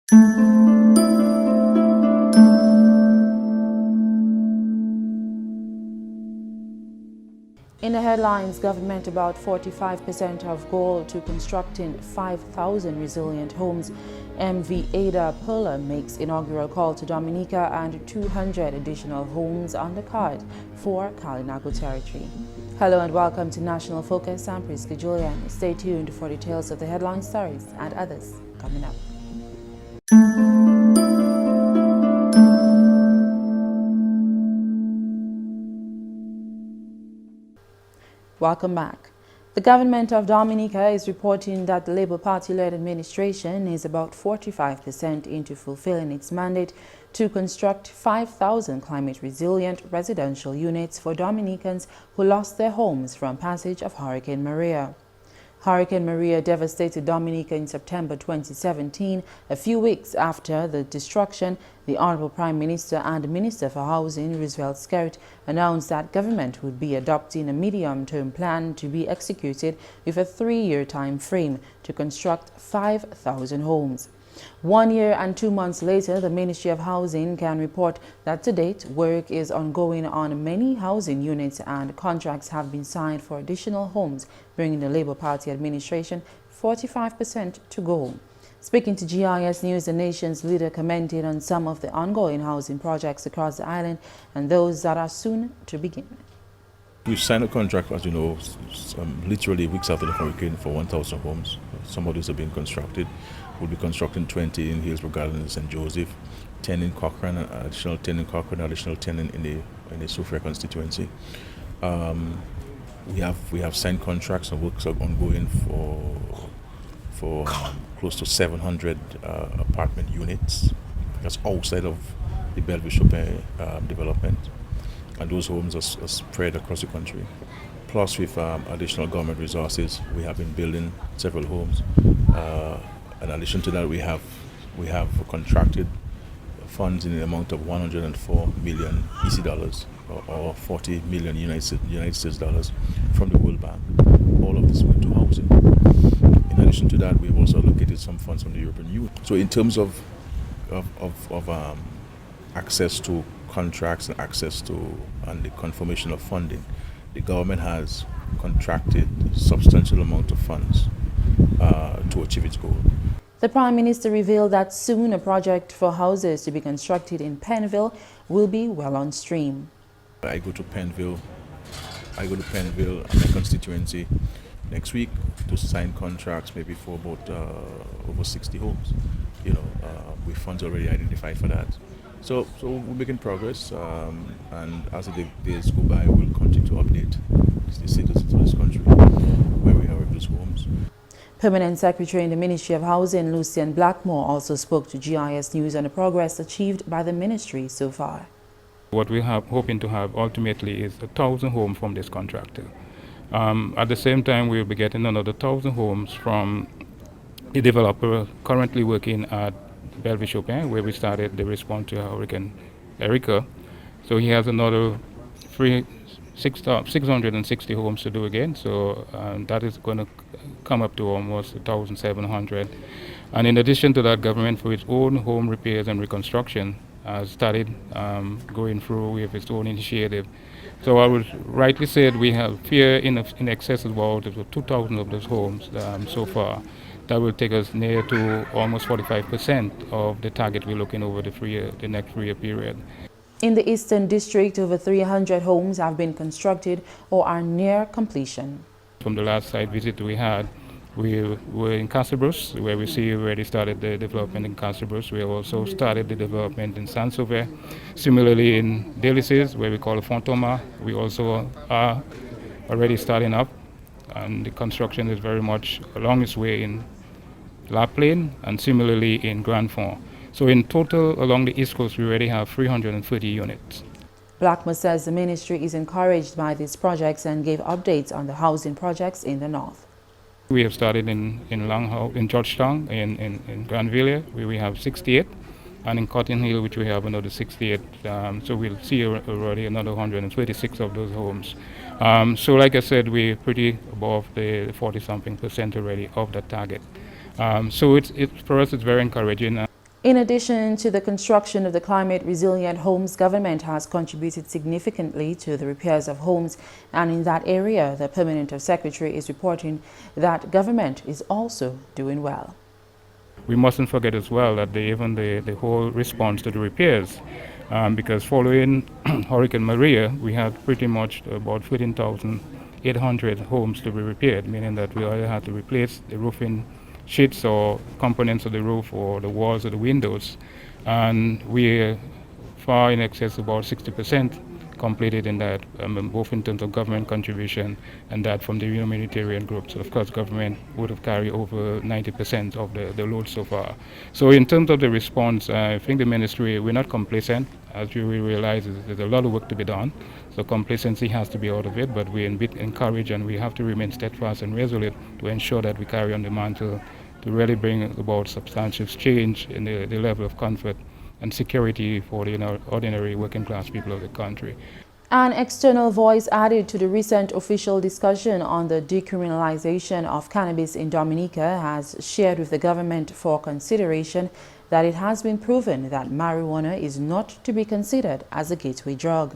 In the headlines, government about 45% of goal to constructing 5,000 resilient homes. MV AIDA PERLA makes inaugural call to Dominica and 200 additional homes on the card for KALINAGO territory. Hello and welcome to National Focus. I'm Prisca Julien. Stay tuned for details of the headline stories and others coming up. Welcome back. The government of Dominica is reporting that the Labour Party-led administration is about 45% into fulfilling its mandate to construct 5,000 climate-resilient residential units for Dominicans who lost their homes from passage of Hurricane Maria. Hurricane Maria devastated Dominica in September 2017. A few weeks after the destruction, the Honorable Prime Minister and Minister for Housing, Roosevelt Skerrit, announced that government would be adopting a medium-term plan to be executed with a 3-year time frame to construct 5,000 homes. 1 year and 2 months later, the Ministry of Housing can report that to date, work is ongoing on many housing units and contracts have been signed for additional homes, bringing the Labour Party administration 45% to go. Speaking to GIS News, the nation's leader commented on some of the ongoing housing projects across the island and those that are soon to begin. We've signed a contract, as you know, literally weeks after the hurricane for 1,000 homes. Some of these are being constructed. We'll be constructing 20 in Hillsborough Gardens and St. Joseph, 10 in Cochrane, additional 10 in Cochrane, additional 10 in the Sophia constituency. We have signed contracts and works are ongoing for close to 700 apartment units. That's outside of the Bellevue-Chopin development. And those homes are spread across the country. Plus, with additional government resources, we have been building several homes. In addition to that, we have contracted funds in the amount of 104 million EC dollars, or 40 million United States dollars from the World Bank. All of this went to housing. In addition to that, we've also allocated some funds from the European Union. So, in terms of access to contracts and access to and the confirmation of funding, the government has contracted substantial amount of funds to achieve its goal. The Prime Minister revealed that soon a project for houses to be constructed in Pennville will be well on stream. I go to Pennville and my constituency next week to sign contracts maybe for about over 60 homes. With funds already identified for that. So we're making progress, and as the days go by, we'll continue to update the citizens of this country where we are with those homes. Permanent Secretary in the Ministry of Housing, Lucien Blackmore, also spoke to GIS News on the progress achieved by the ministry so far. What we are hoping to have ultimately is 1,000 homes from this contractor. At the same time, we'll be getting another 1,000 homes from the developer currently working at Bellevue-Chopin, where we started the response to Hurricane Erika. So he has another 660 homes to do again. So that is going to come up to almost 1,700. And in addition to that, government for its own home repairs and reconstruction has started going through with its own initiative. So I would rightly say that we have here in excess of about 2,000 of those homes so far. That will take us near to almost 45% of the target we're looking over the next 3-year period. In the Eastern District, over 300 homes have been constructed or are near completion. From the last site visit we had, we were in Castlebruce, where we see already started the development in Castlebruce. We also started the development in Saint-Sauveur. Similarly in Délices, where we call it Fontoma, we also are already starting up, and the construction is very much along its way in La Plaine and similarly in Grand Fond. So in total, along the East Coast, we already have 330 units. Blackmore says the ministry is encouraged by these projects and gave updates on the housing projects in the north. We have started in Georgetown, in Granville, where we have 68, and in Cotton Hill, which we have another 68. So we'll see already another 126 of those homes. So like I said, we're pretty above the 40-something% already of that target. So for us, it's very encouraging. In addition to the construction of the climate-resilient homes, government has contributed significantly to the repairs of homes, and in that area, the Permanent Secretary is reporting that government is also doing well. We mustn't forget as well that even the whole response to the repairs, because following Hurricane Maria, we had pretty much about 14,800 homes to be repaired, meaning that we either had to replace the roofing sheets or components of the roof or the walls or the windows, and we're far in excess of about 60% completed in that, both in terms of government contribution and that from the humanitarian groups. So of course, government would have carried over 90% of the load so far. So in terms of the response, I think the ministry, we're not complacent. As you realize, there's a lot of work to be done. So complacency has to be out of it, but we encourage and we have to remain steadfast and resolute to ensure that we carry on the mantle to really bring about substantial change in the level of comfort and security for the ordinary working class people of the country. An external voice added to the recent official discussion on the decriminalization of cannabis in Dominica has shared with the government for consideration that it has been proven that marijuana is not to be considered as a gateway drug.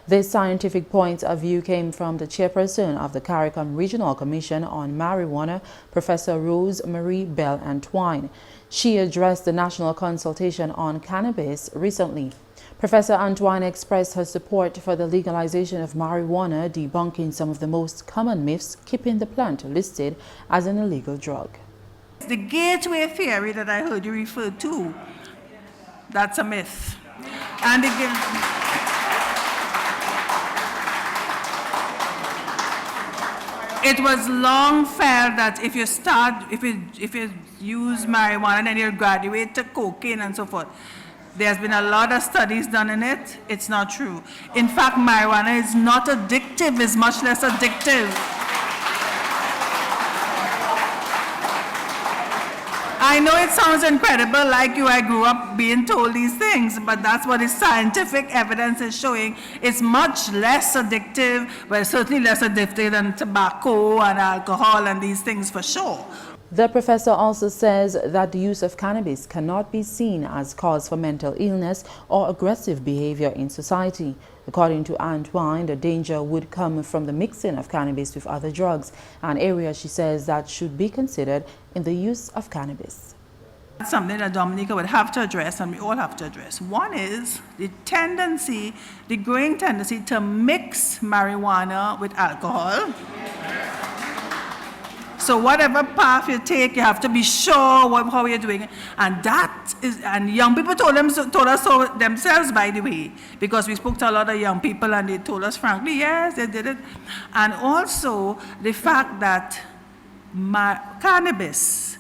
This scientific point of view came from the chairperson of the CARICOM Regional Commission on Marijuana, Professor Rose Marie Bell Antoine. She addressed the National Consultation on Cannabis recently. Professor Antoine expressed her support for the legalization of marijuana, debunking some of the most common myths keeping the plant listed as an illegal drug. The gateway theory that I heard you refer to, that's a myth. And it was long felt that if you use marijuana and then you graduate to cocaine and so forth, there's been a lot of studies done in it. It's not true. In fact, marijuana is not addictive, it's much less addictive. I know it sounds incredible, like you, I grew up being told these things, but that's what the scientific evidence is showing. It's much less addictive, but certainly less addictive than tobacco and alcohol and these things for sure. The professor also says that the use of cannabis cannot be seen as cause for mental illness or aggressive behavior in society. According to Antoine, the danger would come from the mixing of cannabis with other drugs, an area she says that should be considered in the use of cannabis. That's something that Dominica would have to address, and we all have to address. One is the growing tendency to mix marijuana with alcohol. So whatever path you take, you have to be sure how you're doing it. And young people told us so themselves, by the way, because we spoke to a lot of young people and they told us frankly, yes, they did it. And also the fact that cannabis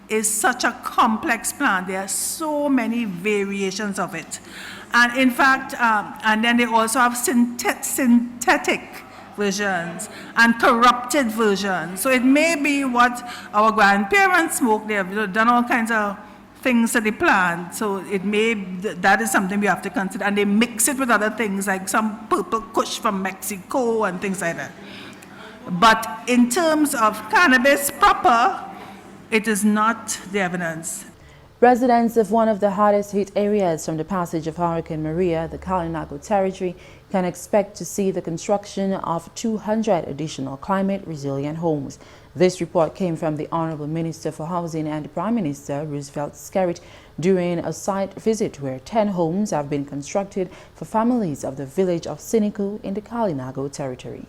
is such a complex plant. There are so many variations of it. And in fact, and then they also have synthetic versions and corrupted versions. So it may be what our grandparents smoked. They have done all kinds of things to the plant. So that is something we have to consider. And they mix it with other things like some purple kush from Mexico and things like that. But in terms of cannabis proper, it is not the evidence. Residents of one of the hardest hit areas from the passage of Hurricane Maria, the KALINAGO territory, can expect to see the construction of 200 additional climate-resilient homes. This report came from the Honorable Minister for Housing and Prime Minister Roosevelt Skerrit during a site visit where 10 homes have been constructed for families of the village of Siniku in the KALINAGO territory.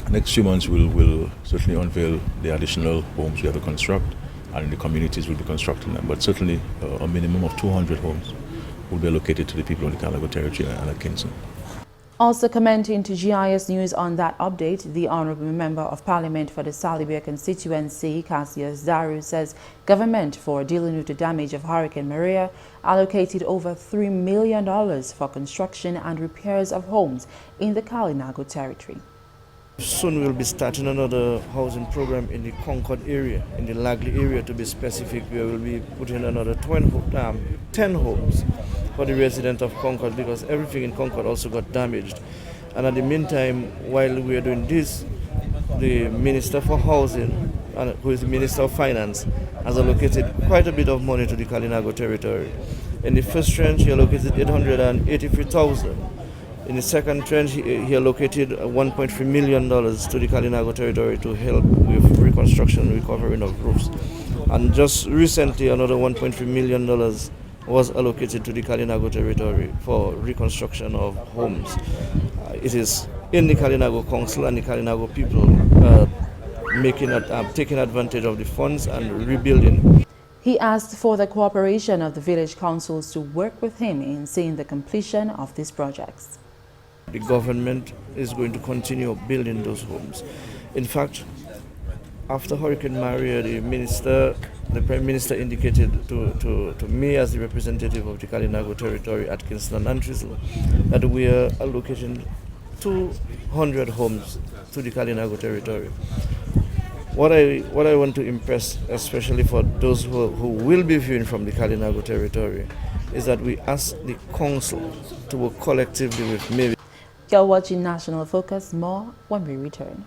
Next few months we'll certainly unveil the additional homes we have to construct, and the communities will be constructing them. But certainly a minimum of 200 homes will be allocated to the people of the KALINAGO territory and at Kingston. Also commenting to GIS News on that update, the Honourable Member of Parliament for the Salibia constituency, Cassius Daru, says government, for dealing with the damage of Hurricane Maria, allocated over $3 million for construction and repairs of homes in the KALINAGO territory. Soon we'll be starting another housing program in the Concord area, in the Lagley area to be specific, where we'll be putting another 10 homes for the residents of Concord, because everything in Concord also got damaged. And at the meantime, while we are doing this, the Minister for Housing who is the Minister of Finance, has allocated quite a bit of money to the KALINAGO territory. In the first tranche, he allocated 883,000. In the second tranche, he allocated $1.3 million to the KALINAGO territory to help with reconstruction and recovery of roofs. And just recently, another $1.3 million was allocated to the KALINAGO territory for reconstruction of homes. It is in the KALINAGO Council and the KALINAGO people taking advantage of the funds and rebuilding. He asked for the cooperation of the village councils to work with him in seeing the completion of these projects. The government is going to continue building those homes. In fact, after Hurricane Maria, the Prime Minister indicated to me as the representative of the KALINAGO territory at Kingston and Thistle that we are allocating 200 homes to the KALINAGO territory. What I want to impress, especially for those who will be viewing from the KALINAGO territory, is that we ask the council to work collectively with maybe. You're watching National Focus. More when we return.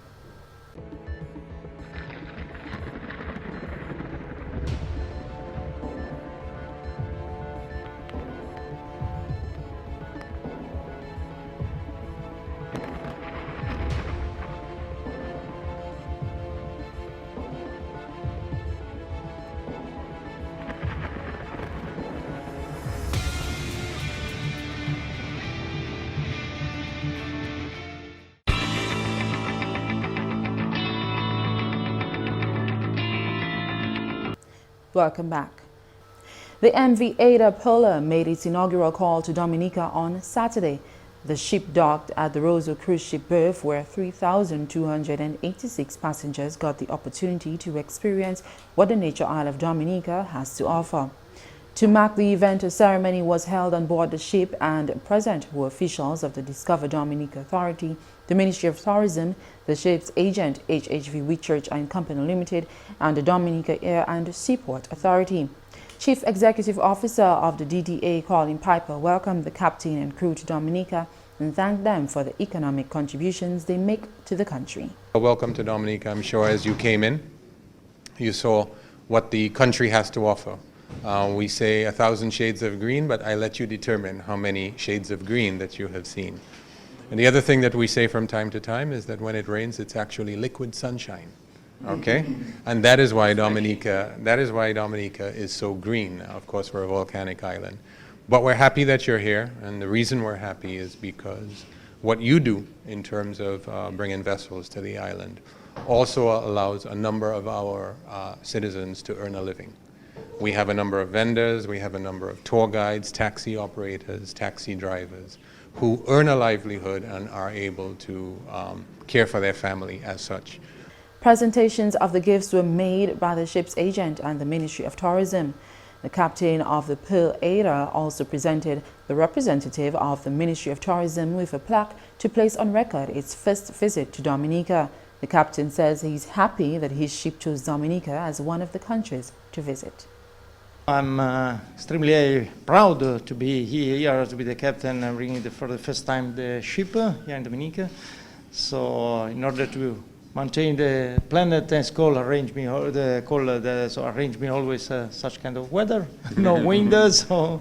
Welcome back. The MV AIDA PERLA made its inaugural call to Dominica on Saturday. The ship docked at the Roseau cruise ship berth where 3,286 passengers got the opportunity to experience what the nature isle of Dominica has to offer. To mark the event, a ceremony was held on board the ship, and present were officials of the Discover Dominica Authority, the Ministry of Tourism, the ship's agent HHV Whitchurch and Company Limited, and the Dominica Air and Seaport Authority. Chief Executive Officer of the DDA, Colin Piper, welcomed the captain and crew to Dominica and thanked them for the economic contributions they make to the country. Welcome to Dominica. I'm sure as you came in, you saw what the country has to offer. We say 1,000 shades of green, but I let you determine how many shades of green that you have seen. And the other thing that we say from time to time is that when it rains, it's actually liquid sunshine. Okay? And that is why Dominica is so green. Of course, we're a volcanic island. But we're happy that you're here, and the reason we're happy is because what you do in terms of bringing vessels to the island also allows a number of our citizens to earn a living. We have a number of vendors, we have a number of tour guides, taxi operators, taxi drivers, who earn a livelihood and are able to care for their family as such. Presentations of the gifts were made by the ship's agent and the Ministry of Tourism. The captain of the PERLA AIDA also presented the representative of the Ministry of Tourism with a plaque to place on record its first visit to Dominica. The captain says he's happy that his ship chose Dominica as one of the countries to visit. I'm extremely proud to be here, to be the captain and bringing for the first time the ship here in Dominica. So in order to maintain the planet and school arrange me always such kind of weather, no wind. So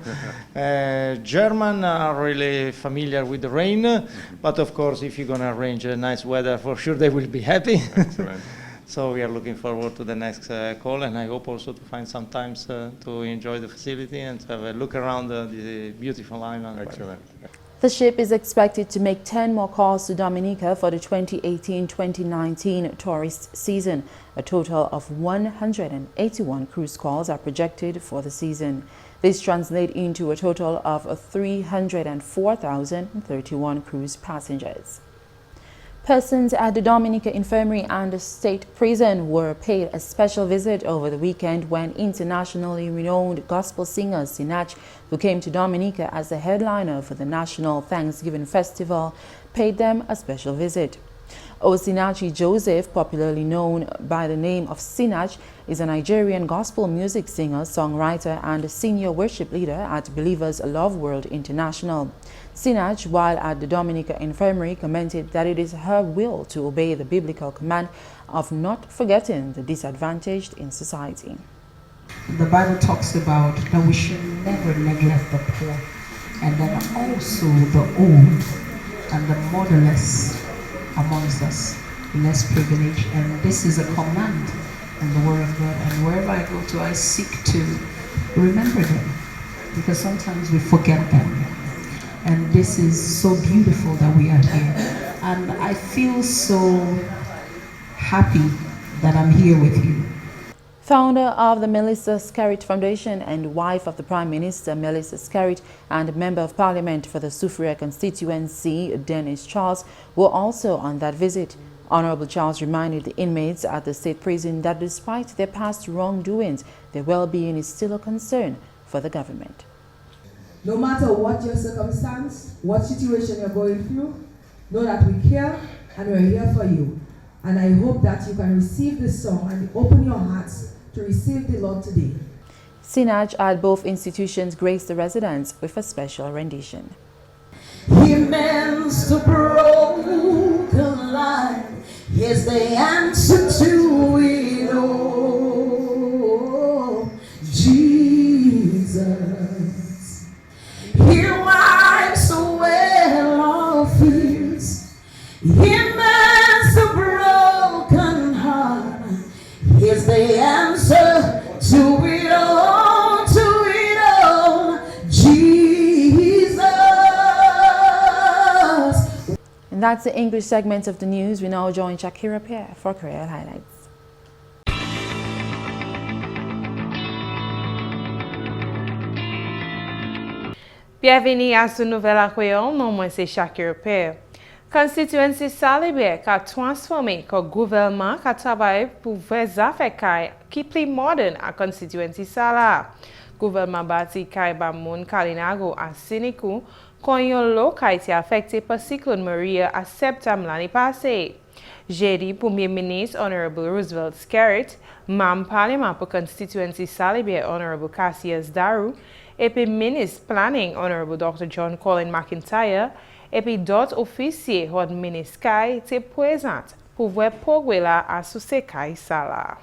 German are really familiar with the rain, but of course if you're gonna arrange a nice weather, for sure they will be happy. So we are looking forward to the next call, and I hope also to find some time to enjoy the facility and to have a look around the beautiful island. Excellent. The ship is expected to make 10 more calls to Dominica for the 2018-2019 tourist season. A total of 181 cruise calls are projected for the season. This translates into a total of 304,031 cruise passengers. Persons at the Dominica Infirmary and State Prison were paid a special visit over the weekend when internationally renowned gospel singer Sinach, who came to Dominica as the headliner for the National Thanksgiving Festival, paid them a special visit. Osinachi Joseph, popularly known by the name of Sinach, is a Nigerian gospel music singer, songwriter, and a senior worship leader at Believers Love World International. Sinach, while at the Dominica Infirmary, commented that it is her will to obey the biblical command of not forgetting the disadvantaged in society. The Bible talks about that we should never neglect the poor, and then also the old and the motherless amongst us, less privileged. And this is a command in the Word of God. And wherever I go to, I seek to remember them, because sometimes we forget them. And this is so beautiful that we are here. And I feel so happy that I'm here with you. Founder of the Melissa Scarrett Foundation and wife of the Prime Minister, Melissa Scarrett, and Member of Parliament for the Soufriere constituency, Dennis Charles, were also on that visit. Honorable Charles reminded the inmates at the state prison that despite their past wrongdoings, their well-being is still a concern for the government. No matter what your circumstance, what situation you're going through, know that we care and we're here for you. And I hope that you can receive this song and open your hearts to receive the Lord today. Sinach at both institutions graced the residents with a special rendition. He mends the broken life. Here's the answer to it all. Jesus. He wipes away all fears. He mends the broken heart. Here's the answer to it all, Jesus. And that's the English segment of the news. We now join Shaakira Pierre for Creole highlights. Bienvenue à ce nouvel accueil. Non, moi c'est Shaakira Pierre. Constituency Salibé a transformé le gouvernement qui travaille pour vraies affaires qui plus moderne à Constituency Sala. Gouvernement bâti Kaiba Moun KALINAGO à Sinikou, quand yon lot a été affecté par cyclone Maria à septembre l'année passée. Jeudi, Premier ministre Honorable Roosevelt Scarrett, membre parlement pour Constituency Salibé Honorable Cassius Daru, et puis ministre Planning Honorable Dr. John Colin McIntyre, et puis d'autres officiers hors ministère étaient présents pour voir progrès là à ce Kaisala.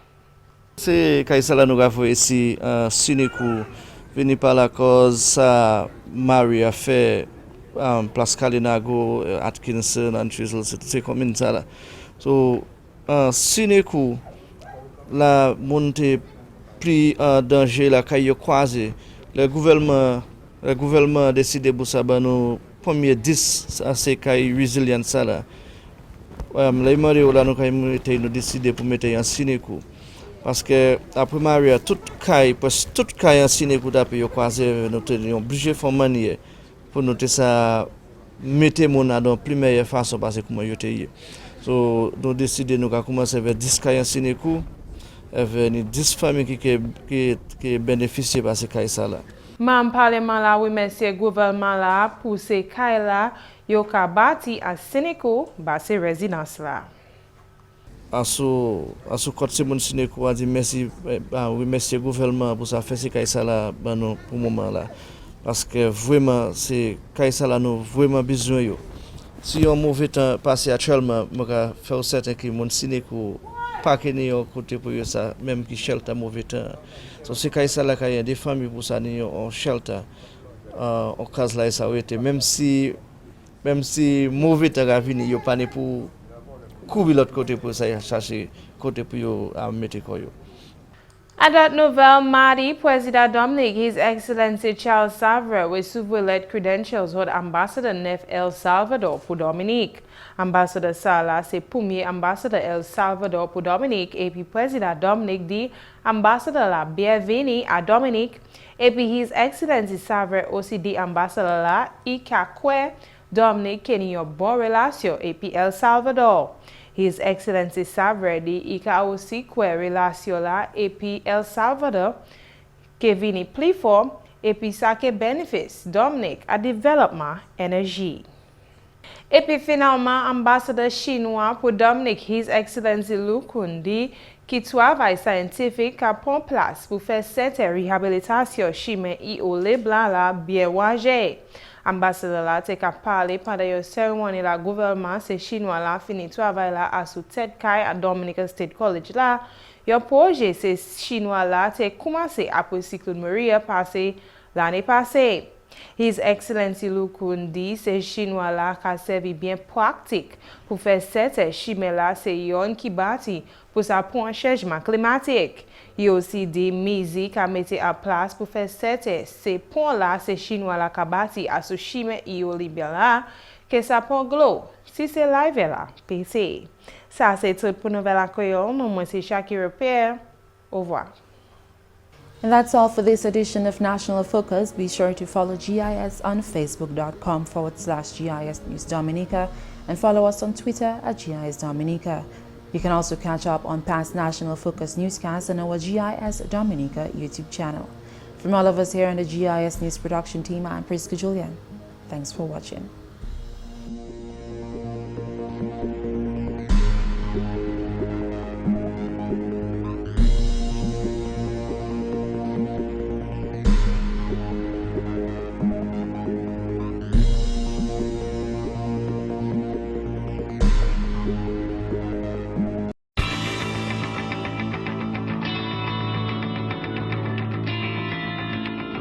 C'est Kaisala nous avons ici Sinikou venu par la cause ça Marie a fait place KALINAGO Atkinson and Chisel c'est comme ça là. So Sinikou la montée plus danger la caillou croisé le gouvernement a décidé pour ça nous premier 10 à ces cas résilient ça là. Les mariés là nous décidé pour mettre en Sinikou parce que après Maria tout cas en Sinikou d'après yo croisé nous sommes obligé faire manière pour nous ça mettre mon dans plus meilleure façon parce que comment yo était. So nous décidé nous commencer avec 10 cas en Sinikou avec 10 familles qui bénéficient de ces cas ça là. Membre parlement la remercie gouvernement là pour ces cas là yo ka bâti à Sinikou ba ces résidences là. À ce côté mon Sinikou a dit merci remercier gouvernement pour ça faire ces cas ça là pour moment là parce que vraiment c'est cas ça là nous vraiment besoin yo. Si on mauvais temps passé actuellement moi faire certain que mon Sinikou pas que ni côté pour ça même qui shelter mauvais temps. So c'est cas ça là qu'il y a des familles pour ça ni en shelter en cas là ça été même si mauvais temps a venu yo pas ni pour couper l'autre côté pour ça chercher côté pour yo à mettre quoi yo. À that nouvelle mardi, President Dominic, His Excellency Charles Savre, with souverain credentials with Ambassador Nef El Salvador pour Dominique. Ambassador Sala, c'est premier ambassadeur El Salvador pour Dominique, et puis Président Dominic dit ambassadeur la bienvenue à Dominique, et puis His Excellency Savre aussi dit ambassadeur la, il a quoi Dominique qui a une bonne relation, et puis El Salvador. His Excellency Savre dit il a aussi quoi relation là, et puis El Salvador qui vient plus fort, et puis ça qui bénéficie Dominique à développement énergie. Et puis finalement, ambassadeur chinois pour Dominique, His Excellency Lu Kundi, qui travaille scientifique à prendre place pour faire cette réhabilitation chimie et au blanc là bien wagé. Ambassadeur là t'es qu'à parler pendant une cérémonie la gouvernement c'est chinois là fini travail là à sous tête caille à Dominica State College là. Un projet c'est chinois là t'es commencé après cyclone Maria passé l'année passée. His Excellency Lu Kundi, c'est chinois là qui a servi bien pratique pour faire cette chimie là, c'est yon qui bâti pour sa pour un changement climatique. Il y a aussi des musiques à mettre en place pour faire ces ponts là, c'est chinois là qui bâti à ce chimie et au libyen là, que ça pont glow. Si c'est live là, PC. Ça c'est tout pour Nouvelle à Creole. Moi c'est Shaakira Pierre. Au revoir. And that's all for this edition of National Focus. Be sure to follow GIS on facebook.com/GIS News Dominica and follow us on Twitter at GIS Dominica. You can also catch up on past National Focus newscasts on our GIS Dominica YouTube channel. From all of us here on the GIS News production team, I'm Prisca Julien. Thanks for watching.